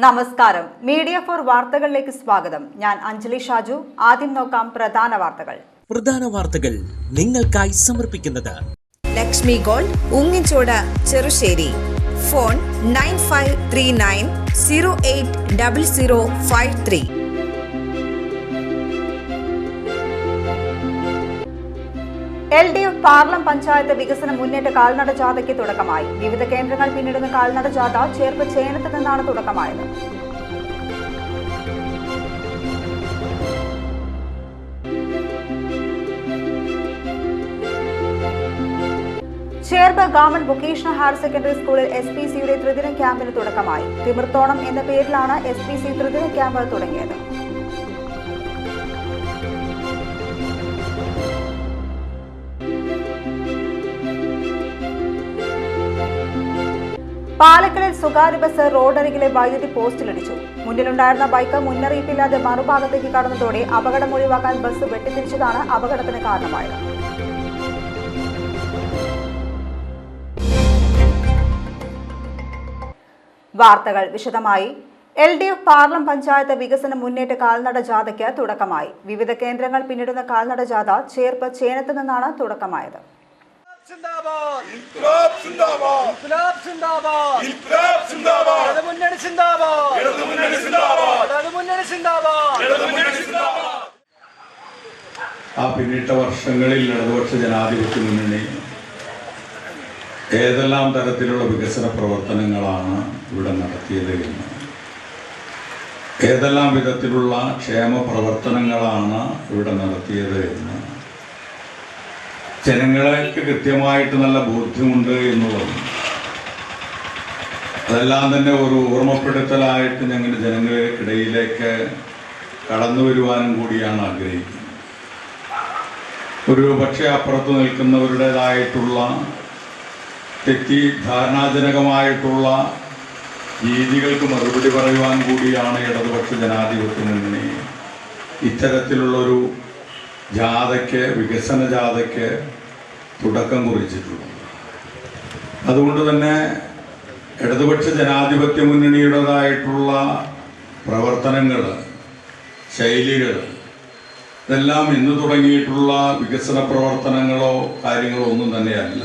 നമസ്കാരം. Media for വാർത്തകളിലേക്ക് സ്വാഗതം. ഞാൻ അഞ്ജലി ഷാജു. ആദ്യം നോക്കാം പ്രധാന വാർത്തകൾ നിങ്ങൾക്കായി സമർപ്പിക്കുന്നത് Lakshmi Gold, Ungichod, Cherussery. Phone 9539080053. LDF Paralam panchayat വികസന മുന്നേറ്റ കാൽനട ജാഥയ്ക്ക് തുടക്കമായി. വിവിധ കേന്ദ്രങ്ങൾ പിന്നിടുന്ന കാൽനട ജാഥ ചേർപ്പ് ചേനത്ത് നിന്നാണ് തുടക്കമായത്. Cherpu government vocational higher secondary സ്കൂളിൽ SPCയുടെ ത്രിദിന ക്യാമ്പിന് തുടക്കമായി. തിമിർത്തോണം എന്ന പേരിലാണ് SPC ത്രിദിന ക്യാമ്പ് തുടങ്ങിയത്. പാലക്കലിൽ സ്വകാര്യ ബസ് റോഡരികിലെ വൈദ്യുതി പോസ്റ്റിലിടിച്ചു. മുന്നിലുണ്ടായിരുന്ന ബൈക്ക് മുന്നറിയിപ്പില്ലാതെ മറുഭാഗത്തേക്ക് കടന്നതോടെ അപകടം ഒഴിവാക്കാൻ ബസ് വെട്ടിത്തിരിച്ചതാണ് അപകടത്തിന് കാരണമായത്. വാർത്തകൾ വിശദമായി. LDF പാർലം പഞ്ചായത്ത് വികസന മുന്നേറ്റ കാൽനട ജാഥയ്ക്ക് തുടക്കമായി. വിവിധ കേന്ദ്രങ്ങൾ പിന്നിടുന്ന കാൽനട ജാഥ ചേർപ്പ് ചേനത്ത് നിന്നാണ് തുടക്കമായത്. ആ പിന്നിട്ട വർഷങ്ങളിൽ ഇടതുപക്ഷ ജനാധിപത്യ മുന്നണി ഏതെല്ലാം തരത്തിലുള്ള വികസന പ്രവർത്തനങ്ങളാണ് ഇവിടെ നടത്തിയത് എന്ന്, ഏതെല്ലാം വിധത്തിലുള്ള ക്ഷേമ പ്രവർത്തനങ്ങളാണ് ഇവിടെ നടത്തിയത് എന്ന് ജനങ്ങൾക്ക് കൃത്യമായിട്ട് നല്ല ബോധ്യമുണ്ട് എന്നുള്ളത്. അതെല്ലാം തന്നെ ഒരു ഓർമ്മപ്പെടുത്തലായിട്ട് ഞങ്ങൾ ജനങ്ങൾക്കിടയിലേക്ക് കടന്നു വരുവാനും കൂടിയാണ് ആഗ്രഹിക്കുന്നത്. ഒരു പക്ഷേ അപ്പുറത്ത് നിൽക്കുന്നവരുടേതായിട്ടുള്ള തെറ്റിദ്ധാരണാജനകമായിട്ടുള്ള രീതികൾക്ക് മറുപടി പറയുവാൻ കൂടിയാണ് ഇടതുപക്ഷ ജനാധിപത്യ മുന്നണി ഇത്തരത്തിലുള്ളൊരു ജാഥയ്ക്ക്, വികസന ജാഥയ്ക്ക് തുടക്കം കുറിച്ചിട്ടുള്ളത്. അതുകൊണ്ട് തന്നെ ഇടതുപക്ഷ ജനാധിപത്യ മുന്നണിയുടേതായിട്ടുള്ള പ്രവർത്തനങ്ങൾ, ശൈലികൾ, ഇതെല്ലാം ഇന്ന് തുടങ്ങിയിട്ടുള്ള വികസന പ്രവർത്തനങ്ങളോ കാര്യങ്ങളോ ഒന്നും തന്നെയല്ല.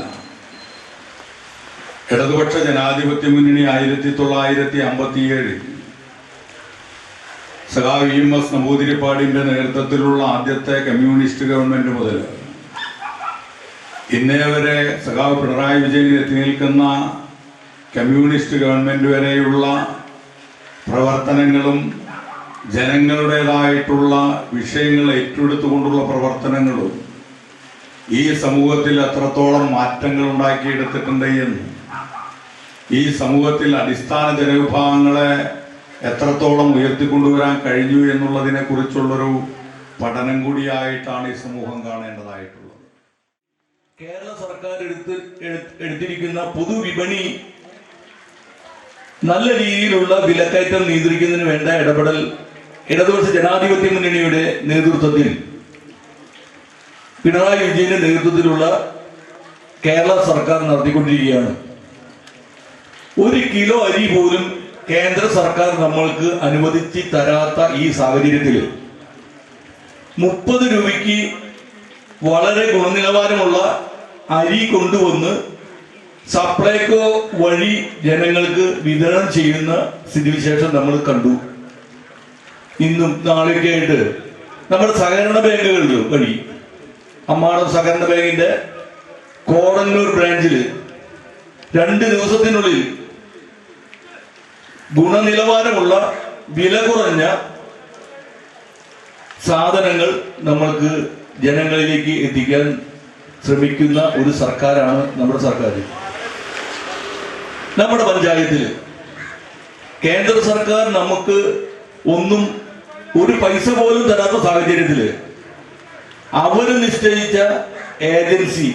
ഇടതുപക്ഷ ജനാധിപത്യ മുന്നണി 1957 സഖാവ് EMS നമ്പൂതിരിപ്പാടിന്റെ നേതൃത്വത്തിലുള്ള ആദ്യത്തെ കമ്മ്യൂണിസ്റ്റ് ഗവൺമെന്റ് മുതൽ ഇന്നേ വരെ സഖാവ് പിണറായി വിജയൻ എത്തി നിൽക്കുന്ന കമ്മ്യൂണിസ്റ്റ് ഗവൺമെന്റ് വരെയുള്ള പ്രവർത്തനങ്ങളും ജനങ്ങളുടേതായിട്ടുള്ള വിഷയങ്ങൾ ഏറ്റെടുത്തുകൊണ്ടുള്ള പ്രവർത്തനങ്ങളും ഈ സമൂഹത്തിൽ എത്രത്തോളം മാറ്റങ്ങൾ ഉണ്ടാക്കിയെടുത്തിട്ടുണ്ട് എന്ന്, ഈ സമൂഹത്തിൽ അടിസ്ഥാന ജനവിഭാഗങ്ങളെ എത്രത്തോളം ഉയർത്തിക്കൊണ്ടുവരാൻ കഴിഞ്ഞു എന്നുള്ളതിനെ കുറിച്ചുള്ളൊരു പഠനം കൂടിയായിട്ടാണ് ഈ സമൂഹം കാണേണ്ടതായിട്ടുള്ളത്. കേരള സർക്കാർ എടുത്തിരിക്കുന്ന പൊതുവിപണി നല്ല രീതിയിലുള്ള വിലക്കയറ്റം നിയന്ത്രിക്കുന്നതിന് വേണ്ട ഇടപെടൽ ഇടതുപക്ഷ ജനാധിപത്യ മുന്നണിയുടെ നേതൃത്വത്തിൽ, പിണറായി വിജയന്റെ നേതൃത്വത്തിലുള്ള കേരള സർക്കാർ നടത്തിക്കൊണ്ടിരിക്കുകയാണ്. 1 കിലോ അരി പോലും കേന്ദ്ര സർക്കാർ നമ്മൾക്ക് അനുവദിച്ച് തരാത്ത ഈ സാഹചര്യത്തിൽ 30 രൂപയ്ക്ക് വളരെ ഗുണനിലവാരമുള്ള അരി കൊണ്ടുവന്ന് സപ്ലൈകോ വഴി ജനങ്ങൾക്ക് വിതരണം ചെയ്യുന്ന സ്ഥിതിവിശേഷം നമ്മൾ കണ്ടു. ഇന്നും നാളെയൊക്കെ ആയിട്ട് നമ്മുടെ സഹകരണ ബാങ്കുകളിൽ വഴി, അമ്മാടം സഹകരണ ബാങ്കിന്റെ കോടന്നൂർ ബ്രാഞ്ചിൽ 2 ദിവസത്തിനുള്ളിൽ ഗുണനിലവാരമുള്ള വില കുറഞ്ഞ സാധനങ്ങൾ നമ്മൾക്ക് ജനങ്ങളിലേക്ക് എത്തിക്കാൻ ശ്രമിക്കുന്ന ഒരു സർക്കാരാണ് നമ്മുടെ സർക്കാർ. നമ്മുടെ പഞ്ചായത്തിൽ കേന്ദ്ര സർക്കാർ നമുക്ക് ഒന്നും ഒരു പൈസ പോലും തരാത്ത സാഹചര്യത്തിൽ അവര് നിശ്ചയിച്ച ഏജൻസി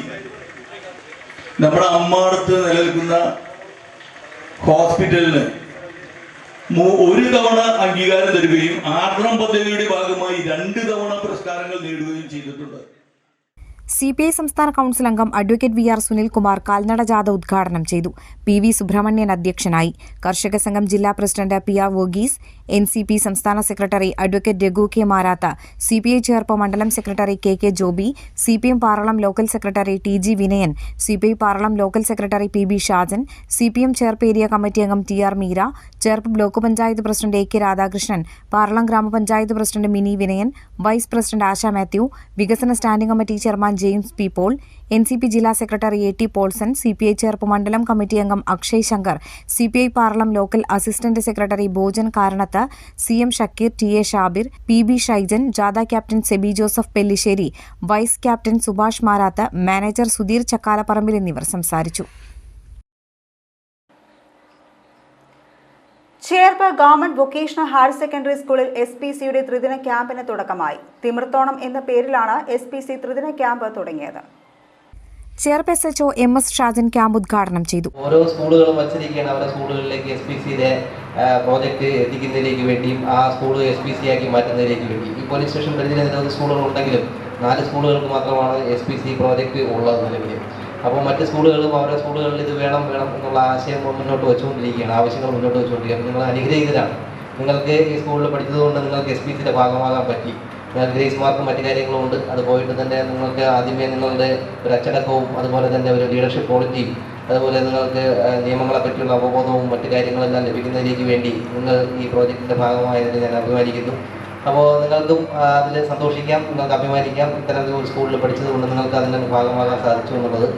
നമ്മുടെ അമ്മാടത്ത് നിലനിൽക്കുന്ന ഹോസ്പിറ്റലിന് 1 തവണ അംഗീകാരം തരികയും ആർദ്രം പദ്ധതിയുടെ ഭാഗമായി 2 തവണ പുരസ്കാരങ്ങൾ നേടുകയും ചെയ്തിട്ടുണ്ട്. CPI സംസ്ഥാന കൗൺസിൽ അംഗം അഡ്വക്കേറ്റ് VR സുനിൽകുമാർ കാൽനട ജാഥ ഉദ്ഘാടനം ചെയ്തു. PV സുബ്രഹ്മണ്യൻ അധ്യക്ഷനായി. കർഷക സംഘം ജില്ലാ പ്രസിഡന്റ് PR വർഗീസ്, NCP സംസ്ഥാന secretary advocate Raghu K Marath, CPI Cherpu മണ്ഡലം secretary KK Joby, CPM Paralam local secretary TG Vinayan, CPI Paralam local secretary PB Shajan, CPM Cherpu area committee അംഗം TR മീര, Cherpu block panchayat president AK Radhakrishnan, Paralam grama panchayat president Mini Vinayan, vice president Asha Mathew, വികസന standing committee chairman James P. Paul, NCP ജില്ലാ secretary AT Paulson, CPI Cherpu മണ്ഡലം committee അംഗം Akshay Shankar, CPI Paralam local assistant secretary Bhojan Karanath, CM Shakir, TA Shabir, PB Shaijan, ജാഥ captain Seby Joseph Pellissery, vice captain Subhash Marath, manager Sudheer Chakkalaparambil എന്നിവർ സംസാരിച്ചു. Cherpu government vocational higher secondary സ്കൂളിൽ SPCയുടെ ത്രിദിന ക്യാമ്പിന് തുടക്കമായി. തിമിർത്തോണം എന്ന പേരിലാണ് SPC ത്രിദിന ക്യാമ്പ് തുടങ്ങിയത്. Cherpu SHO MS Shajan camp ഉദ്ഘാടനം ചെയ്തു. ഓരോ സ്കൂളുകളും വച്ചിരിക്കുകയാണ് അവരുടെ സ്കൂളുകളിലേക്ക് SPCയുടെ പ്രോജക്റ്റ് എത്തിക്കുന്നതിലേക്ക് വേണ്ടിയും ആ സ്കൂൾ SPC ആക്കി മാറ്റുന്നതിലേക്ക് വേണ്ടി. ഈ പോലീസ് സ്റ്റേഷൻ പരിധിയിൽ നിരവധി സ്കൂളുകൾ ഉണ്ടെങ്കിലും 4 സ്കൂളുകൾക്ക് മാത്രമാണ് SPC പ്രോജക്റ്റ് ഉള്ളത് നിലവിൽ. അപ്പോൾ മറ്റ് സ്കൂളുകളും അവരുടെ സ്കൂളുകളിൽ ഇത് വേണം എന്നുള്ള ആശയം മുന്നോട്ട് വെച്ചുകൊണ്ടിരിക്കുകയാണ്, ആവശ്യങ്ങൾ മുന്നോട്ട് വെച്ചുകൊണ്ടിരിക്കുകയാണ്. നിങ്ങൾ അനുഗ്രഹീതരാണ്. നിങ്ങൾക്ക് ഈ സ്കൂളിൽ പഠിച്ചതുകൊണ്ട് നിങ്ങൾക്ക് SPCയുടെ ഭാഗമാകാൻ പറ്റി. നിങ്ങൾക്ക് ഗ്രേസ് മാർക്കും മറ്റു കാര്യങ്ങളും ഉണ്ട്. അത് പോയിട്ട് തന്നെ നിങ്ങൾക്ക് ആദ്യമേ നിങ്ങളുടെ ഒരു അച്ചടക്കവും അതുപോലെ തന്നെ ഒരു ലീഡർഷിപ്പ് ക്വാളിറ്റിയും അതുപോലെ നിങ്ങൾക്ക് നിയമങ്ങളെ പറ്റിയുള്ള അവബോധവും മറ്റു കാര്യങ്ങളെല്ലാം ലഭിക്കുന്നതിലേക്ക് വേണ്ടി നിങ്ങൾ ഈ പ്രോജക്റ്റിൻ്റെ ഭാഗമായതിന് ഞാൻ അഭിമാനിക്കുന്നു. അപ്പോൾ നിങ്ങൾക്കും അതിൽ സന്തോഷിക്കാം, നിങ്ങൾക്ക് അഭിമാനിക്കാം. ഇത്തരം ഒരു സ്കൂളിൽ പഠിച്ചതുകൊണ്ട് നിങ്ങൾക്ക് അതിൻ്റെ ഭാഗമാകാൻ സാധിച്ചു എന്നുള്ളത്.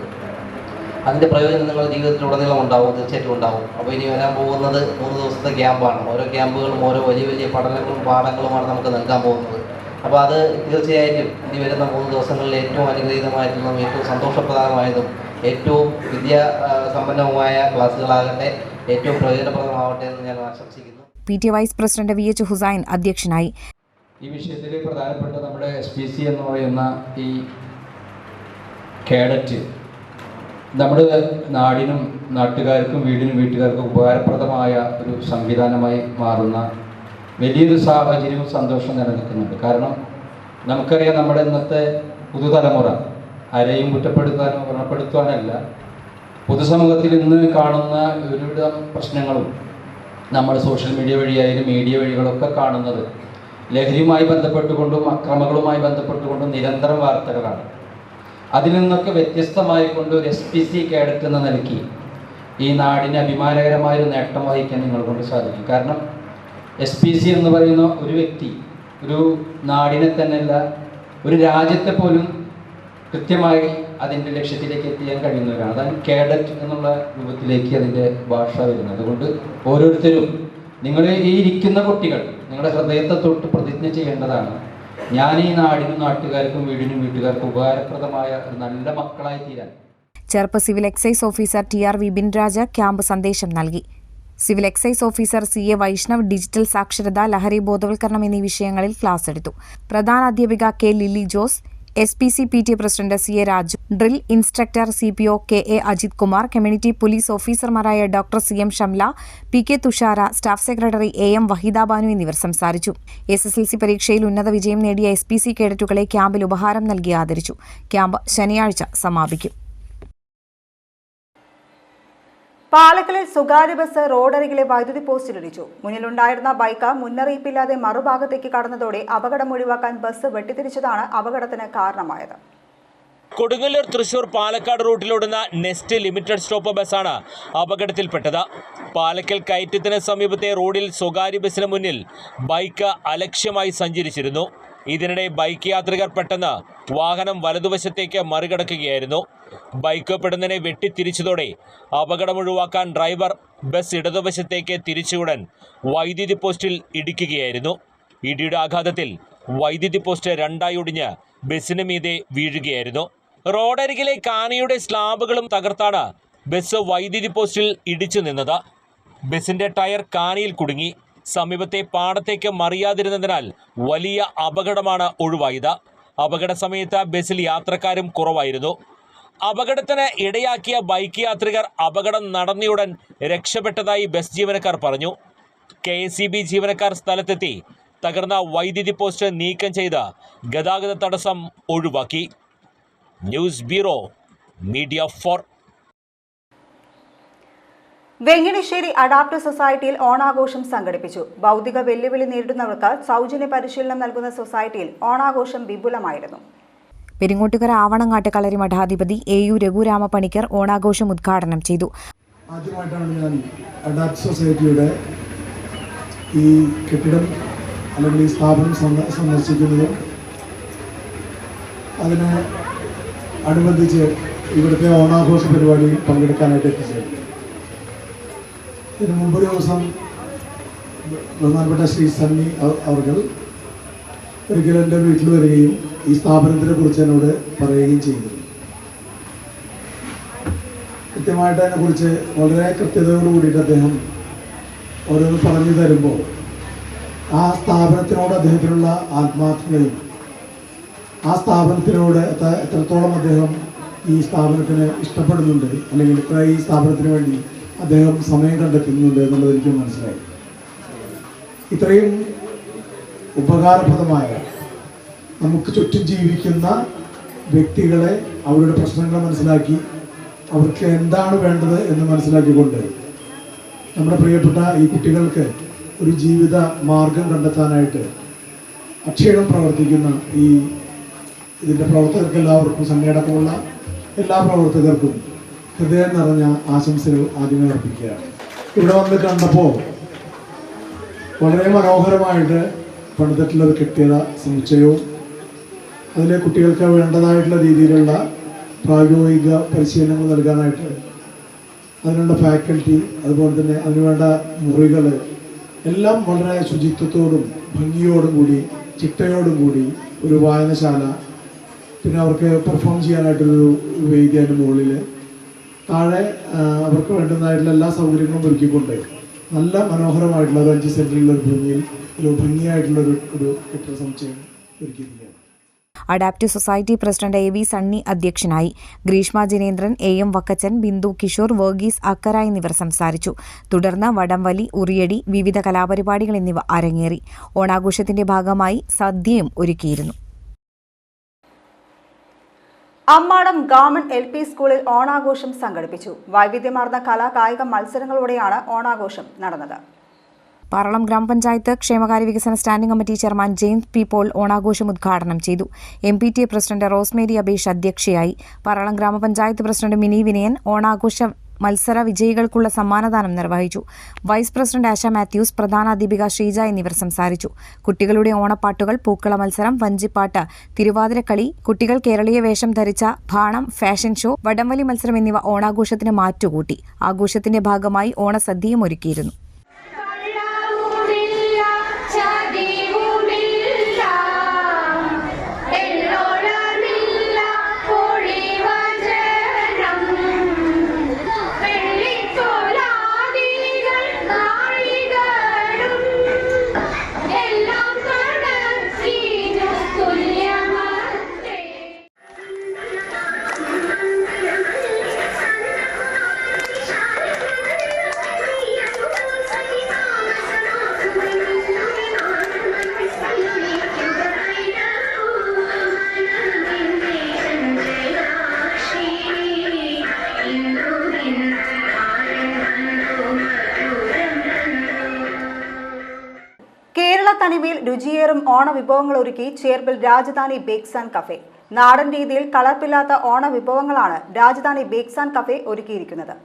അതിൻ്റെ പ്രയോജനം നിങ്ങളുടെ ജീവിതത്തിലുടനീളം ഉണ്ടാവും, തീർച്ചയായിട്ടും ഉണ്ടാവും. അപ്പോൾ ഇനി വരാൻ പോകുന്നത് 3 ദിവസത്തെ ക്യാമ്പാണ്. ഓരോ ക്യാമ്പുകളും ഓരോ വലിയ പഠനങ്ങളും പാഠങ്ങളുമാണ് നമുക്ക് നൽകാൻ പോകുന്നത്. അപ്പോൾ അത് തീർച്ചയായിട്ടും ഇനി വരുന്ന 3 ദിവസങ്ങളിൽ ഏറ്റവും അനുഗ്രഹീതമായിട്ടുള്ളതും ഏറ്റവും സന്തോഷപ്രദമായതും ഏറ്റവും വിദ്യാസമ്പന്നവുമായ ക്ലാസ്സുകളാകട്ടെ, ഏറ്റവും പ്രയോജനപ്രദമാവട്ടെ എന്ന് ഞാൻ ആശംസിക്കുന്നു. PTA vice president VH Hussain അധ്യക്ഷനായി. ഈ വിഷയത്തിൽ പ്രധാനപ്പെട്ട നമ്മുടെ SPC എന്ന് പറയുന്ന ഈ കേഡറ്റ് നമ്മുടെ നാടിനും നാട്ടുകാർക്കും വീട്ടുകാർക്കും ഉപകാരപ്രദമായ ഒരു സംവിധാനമായി മാറുന്ന വലിയൊരു സാഹചര്യവും സന്തോഷം നിലനിൽക്കുന്നുണ്ട്. കാരണം നമുക്കറിയാം, നമ്മുടെ ഇന്നത്തെ പുതുതലമുറ ആരെയും കുറ്റപ്പെടുത്താനോ വ്രണപ്പെടുത്താനല്ല, പൊതുസമൂഹത്തിൽ ഇന്ന് കാണുന്ന ഒരുവിധം പ്രശ്നങ്ങളും നമ്മൾ സോഷ്യൽ മീഡിയ വഴിയായാലും മീഡിയ വഴികളൊക്കെ കാണുന്നത് ലഹരിയുമായി ബന്ധപ്പെട്ടുകൊണ്ടും അക്രമങ്ങളുമായി ബന്ധപ്പെട്ടുകൊണ്ടും നിരന്തരം വാർത്തകളാണ്. അതിൽ നിന്നൊക്കെ വ്യത്യസ്തമായിക്കൊണ്ട് ഒരു SPC കേഡറ്റ് എന്ന നിലയ്ക്ക് ഈ നാടിന് അഭിമാനകരമായൊരു നേട്ടം വഹിക്കാൻ നിങ്ങളെ കൊണ്ട് സാധിക്കും. കാരണം SPC എന്ന് പറയുന്ന ഒരു വ്യക്തി ഒരു നാടിനെ തന്നെയല്ല, ഒരു രാജ്യത്തെ പോലും കൃത്യമായി അതിൻ്റെ ലക്ഷ്യത്തിലേക്ക് എത്തിക്കാൻ കഴിയുന്നവരാണ്. അതാണ് കേഡറ്റ് എന്നുള്ള രൂപത്തിലേക്ക് അതിൻ്റെ ഭാഷ വരുന്നത്. അതുകൊണ്ട് ഓരോരുത്തരും, നിങ്ങൾ ഈ ഇരിക്കുന്ന കുട്ടികൾ നിങ്ങളുടെ ഹൃദയത്തെ തൊട്ട് പ്രതിജ്ഞ ചെയ്യേണ്ടതാണ്, ഞാൻ ഈ നാടിനും നാട്ടുകാർക്കും വീട്ടുകാർക്കും ഉപകാരപ്രദമായ ഒരു നല്ല മക്കളായി തീരാൻ. Cherpu civil excise officer TR Vipin Raja camp സന്ദേശം നൽകി. Civil excise officer CA Vaishnav digital സാക്ഷരത, ലഹരി ബോധവൽക്കരണം എന്നീ വിഷയങ്ങളിൽ ക്ലാസ് എടുത്തു. പ്രധാന അധ്യാപിക K Lilly Jose, SPC PTA president CA Raju, drill instructor CPO KA Ajith Kumar, community police ഓഫീസർമാരായ doctor CM Shamla, PK Thushara, staff secretary AM Waheeda Banu എന്നിവർ സംസാരിച്ചു. SSLC പരീക്ഷയിൽ ഉന്നത വിജയം നേടിയ SPC കേഡറ്റുകളെ ക്യാമ്പിൽ ഉപഹാരം നൽകി ആദരിച്ചു. ക്യാമ്പ് ശനിയാഴ്ച സമാപിക്കും. പാലക്കലിൽ സ്വകാര്യ ബസ് റോഡരികിലെ വൈദ്യുതി പോസ്റ്റിലിടിച്ചു. മുന്നിലുണ്ടായിരുന്ന ബൈക്ക് മുന്നറിയിപ്പില്ലാതെ മറുഭാഗത്തേക്ക് കടന്നതോടെ അപകടം ഒഴിവാക്കാൻ ബസ് വെട്ടിത്തിരിച്ചതാണ് അപകടത്തിന് കാരണമായത്. കൊടുങ്ങല്ലൂർ തൃശൂർ പാലക്കാട് റൂട്ടിലോടുന്ന നെസ്റ്റ് ലിമിറ്റഡ് സ്റ്റോപ്പ് ബസ്സാണ് അപകടത്തിൽപ്പെട്ടത്. പാലക്കൽ കയറ്റത്തിന് സമീപത്തെ റോഡിൽ സ്വകാര്യ ബസ്സിന് മുന്നിൽ ബൈക്ക് അലക്ഷ്യമായി സഞ്ചരിച്ചിരുന്നു. ഇതിനിടെ ബൈക്ക് യാത്രികർ പെട്ടെന്ന് വാഹനം വലതുവശത്തേക്ക് മറികടക്കുകയായിരുന്നു. ബൈക്ക് പെടുന്നതിനെ വെട്ടിത്തിരിച്ചതോടെ അപകടം ഒഴിവാക്കാൻ ഡ്രൈവർ ബസ് ഇടതുവശത്തേക്ക് തിരിച്ചുവിടാൻ വൈദ്യുതി പോസ്റ്റിൽ ഇടിക്കുകയായിരുന്നു. ഇടിയുടെ ആഘാതത്തിൽ വൈദ്യുതി പോസ്റ്റ് രണ്ടായി ഒടിഞ്ഞ് ബസ്സിന് മീതെ വീഴുകയായിരുന്നു. റോഡരികിലെ കാനയുടെ സ്ലാബുകളും തകർത്താണ് ബസ് വൈദ്യുതി പോസ്റ്റിൽ ഇടിച്ചു നിന്നത്. ബസിന്റെ ടയർ കാനയിൽ കുടുങ്ങി. സമീപത്തെ പാടത്തേക്ക് മറിയാതിരുന്നതിനാൽ വലിയ അപകടമാണ് ഒഴിവായത്. അപകട സമയത്ത് ബസ്സിൽ യാത്രക്കാരും കുറവായിരുന്നു. അപകടത്തിന് ഇടയാക്കിയ ബൈക്ക് യാത്രികർ അപകടം നടന്നയുടൻ രക്ഷപ്പെട്ടതായി ബസ് ജീവനക്കാർ പറഞ്ഞു. KSEB ജീവനക്കാർ സ്ഥലത്തെത്തി തകർന്ന വൈദ്യുതി പോസ്റ്റ് നീക്കം ചെയ്ത് ഗതാഗത തടസ്സം ഒഴിവാക്കി. News bureau, media 4. Venginissery adapter സൊസൈറ്റിയിൽ ഓണാഘോഷം സംഘടിപ്പിച്ചു. ഭൗതിക വെല്ലുവിളി നേരിടുന്നവർക്ക് സൗജന്യ പരിശീലനം നൽകുന്ന സൊസൈറ്റിയിൽ ഓണാഘോഷം വിപുലമായിരുന്നു. പെരിങ്ങോട്ടുകര ആവണങ്ങാട്ട് കളരി മഠാധിപതി AU രഘുരാമപണിക്കർ ഓണാഘോഷം ഉദ്ഘാടനം ചെയ്തു. ആദ്യമായിട്ടാണ് ഞാൻ അഡാപ്റ്റർ സൊസൈറ്റിയുടെ ഈ കെട്ടിടം അല്ലെങ്കിൽ ഈ സ്ഥാപനം സന്ദർശിക്കുന്നതും അതിനെ അനുബന്ധിച്ച് ഇവിടുത്തെ ഓണാഘോഷ പരിപാടിയിൽ പങ്കെടുക്കാനായിട്ട് എത്തിച്ചേർന്നു. ഇതിന് മുമ്പൊരു ദിവസം ബഹുമാനപ്പെട്ട ശ്രീ സണ്ണി അവർ ഒരിക്കലും എൻ്റെ വീട്ടിൽ വരികയും ഈ സ്ഥാപനത്തിനെ കുറിച്ച് എന്നോട് പറയുകയും ചെയ്തിരുന്നു. കൃത്യമായിട്ട് അതിനെക്കുറിച്ച് വളരെ കൃത്യതയോട് കൂടിയിട്ട് അദ്ദേഹം ഓരോന്ന് പറഞ്ഞു തരുമ്പോൾ ആ സ്ഥാപനത്തിനോട് അദ്ദേഹത്തിനുള്ള ആത്മാർത്ഥതയും ആ സ്ഥാപനത്തിനോട് എത്രത്തോളം അദ്ദേഹം ഈ സ്ഥാപനത്തിന് ഇഷ്ടപ്പെടുന്നുണ്ട് അല്ലെങ്കിൽ ഈ സ്ഥാപനത്തിന് വേണ്ടി അദ്ദേഹം സമയം കണ്ടെത്തുന്നുണ്ട് എന്നുള്ളത് എനിക്ക് മനസ്സിലായി. ഇത്രയും ഉപകാരപ്രദമായ നമുക്ക് ചുറ്റും ജീവിക്കുന്ന വ്യക്തികളെ അവരുടെ പ്രശ്നങ്ങൾ മനസ്സിലാക്കി അവർക്ക് എന്താണ് വേണ്ടത് എന്ന് മനസ്സിലാക്കിക്കൊണ്ട് നമ്മുടെ പ്രിയപ്പെട്ട ഈ കുട്ടികൾക്ക് ഒരു ജീവിത മാർഗം കണ്ടെത്താനായിട്ട് അക്ഷീണം പ്രവർത്തിക്കുന്ന ഇതിൻ്റെ പ്രവർത്തകർക്ക് എല്ലാവർക്കും സംഘടനമുള്ള എല്ലാ പ്രവർത്തകർക്കും ഹൃദയം നിറഞ്ഞ ആശംസകൾ ആദ്യമേ അർപ്പിക്കുകയാണ്. ഇവിടെ വന്ന് കണ്ടപ്പോൾ വളരെ മനോഹരമായിട്ട് പണിതിട്ടുള്ളത് കെട്ടിട സമുച്ചയവും അതിലെ കുട്ടികൾക്ക് വേണ്ടതായിട്ടുള്ള രീതിയിലുള്ള പ്രായോഗിക പരിശീലനങ്ങൾ നൽകാനായിട്ട് അതിനുള്ള ഫാക്കൽറ്റി, അതുപോലെ തന്നെ അതിനുവേണ്ട മുറികൾ എല്ലാം വളരെ ശുചിത്വത്തോടും ഭംഗിയോടും കൂടി ചിട്ടയോടും കൂടി ഒരു വായനശാല, പിന്നെ അവർക്ക് പെർഫോം ചെയ്യാനായിട്ടൊരു വേദി അതിൻ്റെ മുകളിൽ താഴെ അവർക്ക് വേണ്ടുന്നതായിട്ടുള്ള എല്ലാ സൗകര്യങ്ങളും ഒരുക്കിക്കൊണ്ട് നല്ല മനോഹരമായിട്ടുള്ള ഒരു 5 സെൻറ്റിലുള്ള ഒരു ഭൂമിയിൽ ഒരു ഭംഗിയായിട്ടുള്ളൊരു കെട്ടിട സമുച്ചയം ഒരുക്കിയിരിക്കുകയാണ്. Adaptive society president AV Sunny അധ്യക്ഷനായി. ഗ്രീഷ്മ ജിനേന്ദ്രൻ, AM വക്കച്ചൻ, ബിന്ദു കിഷോർ, വർഗീസ് അക്കര എന്നിവർ സംസാരിച്ചു. തുടർന്ന് വടംവലി, ഉറിയടി, വിവിധ കലാപരിപാടികൾ എന്നിവ അരങ്ങേറി. ഓണാഘോഷത്തിന്റെ ഭാഗമായി സദ്യയും ഒരുക്കിയിരുന്നു. അമ്മാടം ഗവൺമെന്റ് LP സ്കൂളിൽ ഓണാഘോഷം സംഘടിപ്പിച്ചു. വൈവിധ്യമാർന്ന കലാകായിക മത്സരങ്ങളോടെയാണ് ഓണാഘോഷം നടന്നത്. പറളം ഗ്രാമപഞ്ചായത്ത് ക്ഷേമകാര്യ വികസന standing committee chairman James P Paul ഓണാഘോഷം ഉദ്ഘാടനം ചെയ്തു. MPTA പ്രസിഡന്റ് റോസ്മേരി അബീഷ് അധ്യക്ഷയായി. പറളം ഗ്രാമപഞ്ചായത്ത് പ്രസിഡന്റ് മിനി വിനയൻ ഓണാഘോഷ മത്സര വിജയികൾക്കുള്ള സമ്മാനദാനം നിർവഹിച്ചു. വൈസ് പ്രസിഡന്റ് ആശ മാത്യൂസ്, പ്രധാന അധ്യാപിക ശ്രീജ എന്നിവർ സംസാരിച്ചു. കുട്ടികളുടെ ഓണപ്പാട്ടുകൾ, പൂക്കള മത്സരം, വഞ്ചിപ്പാട്ട്, തിരുവാതിരക്കളി, കുട്ടികൾ കേരളീയ വേഷം ധരിച്ച ഭാണം, ഫാഷൻ ഷോ, വടംവലി മത്സരം എന്നിവ ഓണാഘോഷത്തിന് മാറ്റുകൂട്ടി. ആഘോഷത്തിന്റെ ഭാഗമായി ഓണസദ്യയും ഒരുക്കിയിരുന്നു. തനിമയിൽ രുചിയേറും ഓണവിഭവങ്ങൾ ഒരുക്കി ചേർപ്പിൽ രാജധാനി ബേക്സ് ആൻഡ് കഫേ. നാടൻ രീതിയിൽ കളർപ്പില്ലാത്ത ഓണവിഭവങ്ങളാണ് രാജധാനി ബേക്സ് ആൻഡ് കഫേ ഒരുക്കിയിരിക്കുന്നത്.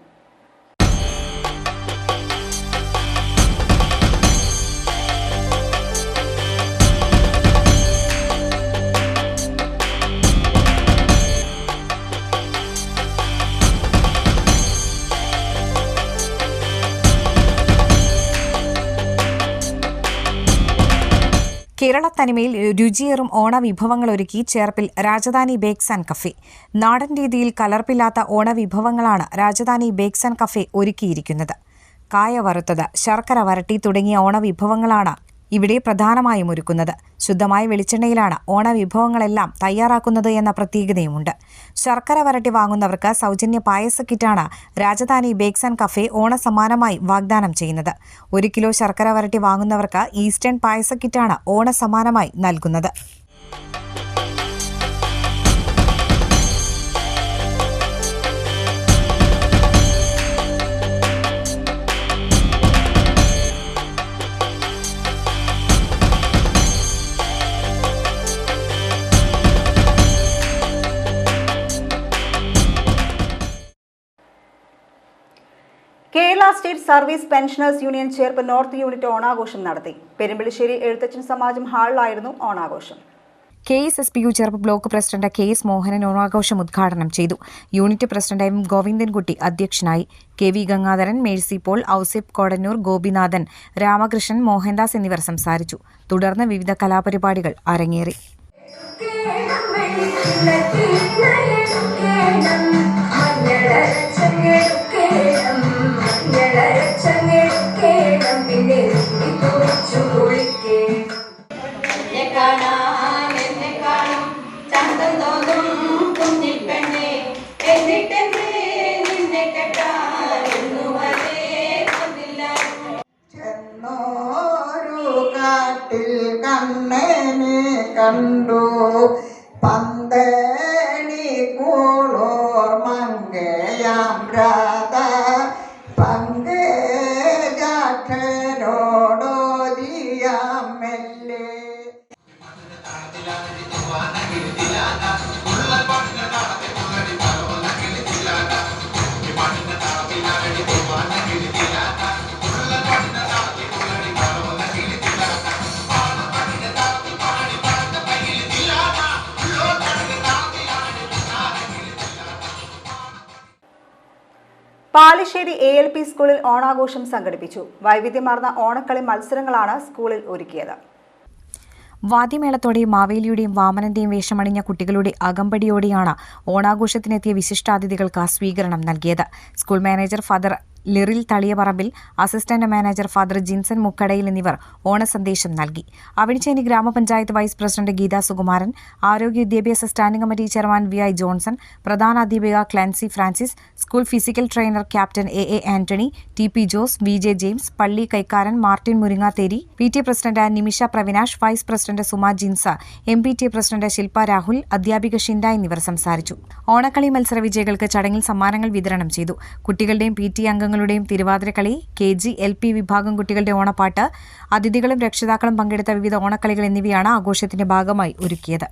കേരള തനിമയിൽ രുചിയേറും ഓണവിഭവങ്ങൾ ഒരുക്കി ചേർപ്പിൽ രാജധാനി ബേക്സ് ആൻഡ് കഫേ. നാടൻ രീതിയിൽ കലർപ്പില്ലാത്ത ഓണവിഭവങ്ങളാണ് രാജധാനി ബേക്സ് ആൻഡ് കഫേ ഒരുക്കിയിരിക്കുന്നത്. കായ വറുത്തത്, ശർക്കര വരട്ടി തുടങ്ങിയ ഓണവിഭവങ്ങളാണ് ഇവിടെ പ്രധാനമായും ഒരുക്കുന്നത്. ശുദ്ധമായ വെളിച്ചെണ്ണയിലാണ് ഓണവിഭവങ്ങളെല്ലാം തയ്യാറാക്കുന്നത് എന്ന പ്രത്യേകതയുമുണ്ട്. ശർക്കര വരട്ടി വാങ്ങുന്നവർക്ക് സൗജന്യ പായസ കിറ്റാണ് രാജധാനി ബേക്സ് ആൻഡ് കഫേ ഓണസമ്മാനമായി വാഗ്ദാനം ചെയ്യുന്നത്. 1 കിലോ ശർക്കര വരട്ടി വാങ്ങുന്നവർക്ക് ഈസ്റ്റേൺ പായസ കിറ്റാണ് ഓണസമ്മാനമായി നൽകുന്നത്. State service pensioners union Cherpu north unit ഓണാഘോഷം നടത്തി. പെരുമ്പളിശ്ശേരി എഴുത്തച്ഛൻ സമാജം ഹാളിലായിരുന്നു ഓണാഘോഷം. KSSPU Cherpu block president KS Mohanan ഓണാഘോഷം ഉദ്ഘാടനം ചെയ്തു. യൂണിറ്റ് പ്രസിഡന്റ് M ഗോവിന്ദൻകുട്ടി അധ്യക്ഷനായി. KV Gangadharan, Mercy Paul, Ouseph Kodannur, Gopinathan, Ramakrishnan, Mohandas എന്നിവർ സംസാരിച്ചു. തുടർന്ന് വിവിധ കലാപരിപാടികൾ അരങ്ങേറി. കണ്ടു പന്തേണി കൂളോർ മങ്കയാം രാധ പങ്കജാക്ഷനോടോദിയാം മെല്ലെ. പാലിശ്ശേരി ALP സ്കൂളിൽ ഓണാഘോഷം സംഘടിപ്പിച്ചു. വൈവിധ്യമാർന്ന ഓണക്കളി മത്സരങ്ങളാണ് സ്കൂളിൽ ഒരുക്കിയത്. വാദ്യമേളത്തോടെയും മാവേലിയുടെയും വാമനന്റെയും വേഷമണിഞ്ഞ കുട്ടികളുടെ അകമ്പടിയോടെയാണ് ഓണാഘോഷത്തിനെത്തിയ വിശിഷ്ടാതിഥികൾക്ക് സ്വീകരണം നൽകിയത്. School manager father Liril Thaliyaparambil, assistant manager father Jinson Mukkadayil എന്നിവർ ഓണസന്ദേശം നൽകി. അവിണിച്ചേരി ഗ്രാമപഞ്ചായത്ത് വൈസ് പ്രസിഡന്റ് ഗീതാ സുകുമാരൻ, ആരോഗ്യ വിദ്യാഭ്യാസ standing committee chairman VI Johnson, പ്രധാന അധ്യാപിക Clancy Francis, school physical trainer captain AA Antony, TP Jose, VJ James, പള്ളി കൈക്കാരൻ മാർട്ടിൻ മുരിങ്ങാത്തേരി, PTA പ്രസിഡന്റ് നിമിഷ പ്രവിനാഷ്, vice president Suma ജിൻസ, MPTA president ശില്പ രാഹുൽ, അധ്യാപിക ഷിൻഡ എന്നിവർ സംസാരിച്ചു. ഓണക്കളി മത്സര വിജയികൾക്ക് ചടങ്ങിൽ സമ്മാനങ്ങൾ വിതരണം ചെയ്തു. കുട്ടികളുടെയും PTA അംഗങ്ങളുടെയും തിരുവാതിരക്കളി, KG LP വിഭാഗം കുട്ടികളുടെ ഓണപ്പാട്ട്, അതിഥികളും രക്ഷിതാക്കളും പങ്കെടുത്ത വിവിധ ഓണക്കളികൾ എന്നിവയാണ് ആഘോഷത്തിന്റെ ഭാഗമായി ഒരുക്കിയത്.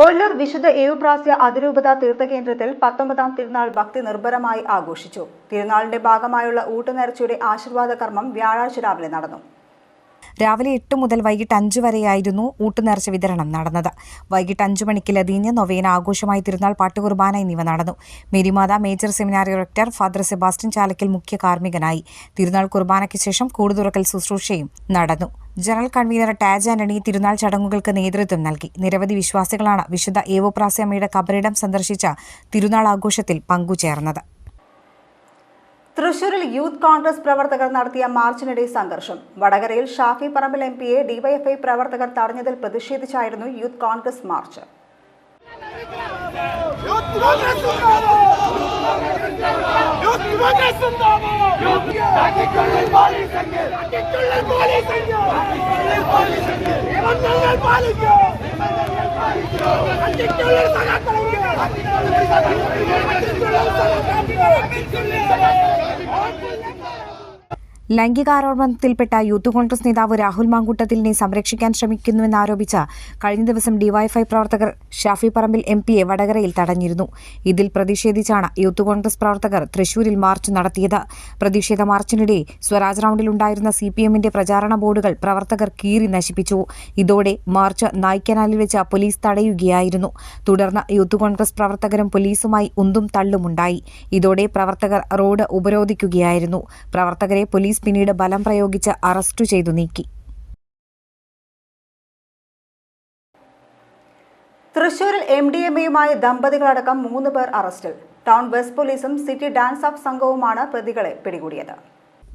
ഒല്ലൂർ വിശുദ്ധ ഏവുപ്രാസ്യ അതിരൂപത തീർത്ഥകേന്ദ്രത്തിൽ 19ാം തിരുനാൾ ഭക്തി നിർഭരമായി ആഘോഷിച്ചു. തിരുനാളിന്റെ ഭാഗമായുള്ള ഊട്ടുനേർച്ചയുടെ ആശീർവാദ കർമ്മം വ്യാഴാഴ്ച രാവിലെ നടന്നു. രാവിലെ 8 മുതൽ വൈകിട്ട് 5 വരെയായിരുന്നു ഊട്ടുനേർച്ച വിതരണം നടന്നത്. വൈകിട്ട് 5 മണിക്ക് ലതീഞ്ഞ്, നൊവേന, ആഘോഷമായി തിരുനാൾ പാട്ടുകുർബാന എന്നിവ നടന്നു. Marymatha major seminary rector father Sebastian Chalakkal മുഖ്യ കാർമ്മികനായി. തിരുനാൾ കുർബാനയ്ക്ക് ശേഷം കൂടുതുറക്കൽ ശുശ്രൂഷയും നടന്നു. ജനറൽ കൺവീനർ ടാജ് ആന്റണി തിരുനാൾ ചടങ്ങുകൾക്ക് നേതൃത്വം നൽകി. നിരവധി വിശ്വാസികളാണ് വിശുദ്ധ ഏവോപ്രാസ്യമ്മയുടെ കബറിടം സന്ദർശിച്ച തിരുനാൾ ആഘോഷത്തിൽ പങ്കുചേർന്നത്. തൃശൂരിൽ യൂത്ത് കോൺഗ്രസ് പ്രവർത്തകർ നടത്തിയ മാർച്ചിനിടെ സംഘർഷം. വടകരയിൽ ഷാഫി പറമ്പിൽ MPയെ DYFI പ്രവർത്തകർ തടഞ്ഞതിൽ പ്രതിഷേധിച്ചായിരുന്നു യൂത്ത് കോൺഗ്രസ് മാർച്ച്. ലൈംഗികാരോപണത്തിൽപ്പെട്ട യൂത്ത് കോൺഗ്രസ് നേതാവ് രാഹുൽ മാങ്കൂട്ടത്തിലിനെ സംരക്ഷിക്കാൻ ശ്രമിക്കുന്നുവെന്നാരോപിച്ച് കഴിഞ്ഞ ദിവസം ഡിവൈഎഫ്ഐ പ്രവർത്തകർ ഷാഫി പറമ്പിൽ എംപിയെ വടകരയിൽ തടഞ്ഞിരുന്നു. ഇതിൽ പ്രതിഷേധിച്ചാണ് യൂത്ത് കോൺഗ്രസ് പ്രവർത്തകർ തൃശൂരിൽ മാർച്ച് നടത്തിയത്. പ്രതിഷേധ മാർച്ചിനിടെ സ്വരാജ് റൌണ്ടിലുണ്ടായിരുന്ന CPMന്റെ പ്രചാരണ ബോർഡുകൾ പ്രവർത്തകർ കീറി നശിപ്പിച്ചു. ഇതോടെ മാർച്ച് നായ്ക്കനാലിൽ വെച്ച് പോലീസ് തടയുകയായിരുന്നു. തുടർന്ന് യൂത്ത് കോൺഗ്രസ് പ്രവർത്തകരും പോലീസുമായി ഉന്തും തള്ളുമുണ്ടായി. ഇതോടെ പ്രവർത്തകർ റോഡ് ഉപരോധിക്കുകയായിരുന്നു. പ്രവർത്തകരെ പോലീസ് പിന്നീട് ബലം പ്രയോഗിച്ച് അറസ്റ്റ് ചെയ്തു നീക്കി. തൃശൂരിൽ MDMAയുമായി ദമ്പതികളടക്കം 3 പേർ അറസ്റ്റിൽ. ടൗൺ വെസ്റ്റ് പോലീസും സിറ്റി ഡാൻസ് ഓഫ് സംഘവുമാണ് പ്രതികളെ പിടികൂടിയത്.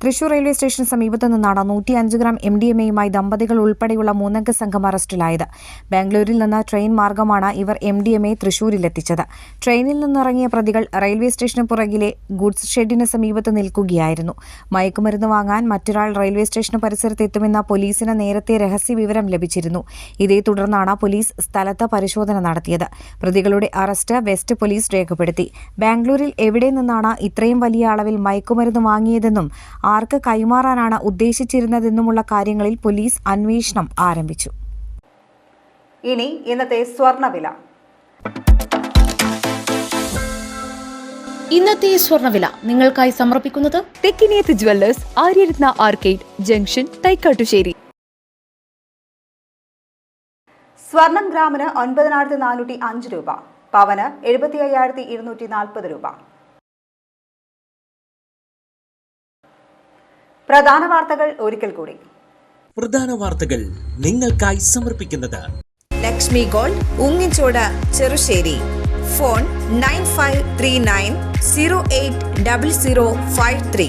തൃശൂർ റെയിൽവേ സ്റ്റേഷന് സമീപത്തു നിന്നാണ് 105 ഗ്രാം MDMAയുമായി ദമ്പതികൾ ഉൾപ്പെടെയുള്ള 3-അംഗ സംഘം അറസ്റ്റിലായത്. ബാംഗ്ലൂരിൽ നിന്ന് ട്രെയിൻ മാർഗമാണ് ഇവർ MDMA തൃശൂരിലെത്തിച്ചത്. ട്രെയിനിൽ നിന്നിറങ്ങിയ പ്രതികൾ റെയിൽവേ സ്റ്റേഷന് പുറകിലെ ഗുഡ്സ് ഷെഡിന് സമീപത്ത് നിൽക്കുകയായിരുന്നു. മയക്കുമരുന്ന് വാങ്ങാൻ മറ്റൊരാൾ റെയിൽവേ സ്റ്റേഷന് പരിസരത്ത് എത്തുമെന്ന പോലീസിന് നേരത്തെ രഹസ്യ വിവരം ലഭിച്ചിരുന്നു. ഇതേ തുടർന്നാണ് പോലീസ് സ്ഥലത്ത് പരിശോധന നടത്തിയത്. പ്രതികളുടെ അറസ്റ്റ് വെസ്റ്റ് പോലീസ് രേഖപ്പെടുത്തി. ബാംഗ്ലൂരിൽ എവിടെ നിന്നാണ് ഇത്രയും വലിയ അളവിൽ മയക്കുമരുന്ന് വാങ്ങിയതെന്നും ആർക്ക് കൈമാറാനാണ് ഉദ്ദേശിച്ചിരുന്നതെന്നുമുള്ള കാര്യങ്ങളിൽ പോലീസ് അന്വേഷണം ആരംഭിച്ചു. ഇനി ഇന്നത്തെ സ്വർണ്ണവില. ഇന്നത്തെ സ്വർണ്ണവില നിങ്ങൾക്കായി സമർപ്പിക്കുന്നത് Thekkiniyath jewellers, Aryaratna arcade junction, Thaikattussery. സ്വർണം ഗ്രാമിന് 9,405 രൂപ, പവന് 75,240 രൂപ. പ്രധാന വാർത്തകൾ ഒരിക്കൽ കൂടി. പ്രധാന വാർത്തകൾ നിങ്ങൾക്കായി സമർപ്പിക്കുന്നത് Lakshmi Gold, Ungichod, Cherussery. Phone 9539080053.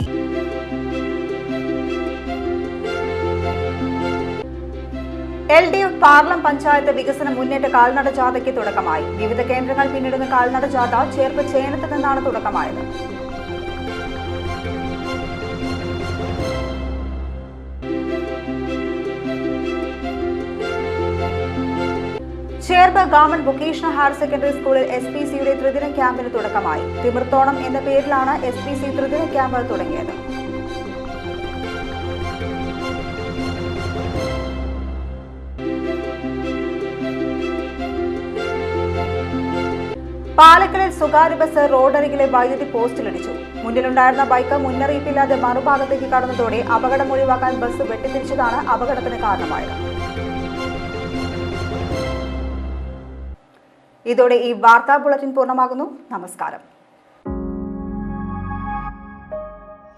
LDF Paralam panchayat വികസന മുന്നേറ്റ കാൽനട ജാഥയ്ക്ക് തുടക്കമായി. വിവിധ കേന്ദ്രങ്ങൾ പിന്നിടുന്ന കാൽനട ജാഥ ചേർപ്പ് ചേനത്ത് നിന്നാണ് തുടക്കമായത്. Cherpu government vocational higher secondary സ്കൂളിൽ SPCയുടെ ത്രിദിന ക്യാമ്പിന് തുടക്കമായി. തിമിർത്തോണം എന്ന പേരിലാണ് SPC ത്രിദിന ക്യാമ്പ് തുടങ്ങിയത്. പാലക്കലിൽ സ്വകാര്യ ബസ് റോഡരികിലെ വൈദ്യുതി പോസ്റ്റിലിടിച്ചു. മുന്നിലുണ്ടായിരുന്ന ബൈക്ക് മുന്നറിയിപ്പില്ലാതെ മറുഭാഗത്തേക്ക് കടന്നതോടെ അപകടം ഒഴിവാക്കാൻ ബസ് വെട്ടിത്തിരിച്ചതാണ് അപകടത്തിന് കാരണമായത്. ഇതോടെ ഈ വാർത്താ ബുള്ളറ്റിൻ പൂർണ്ണമാകുന്നു. നമസ്കാരം.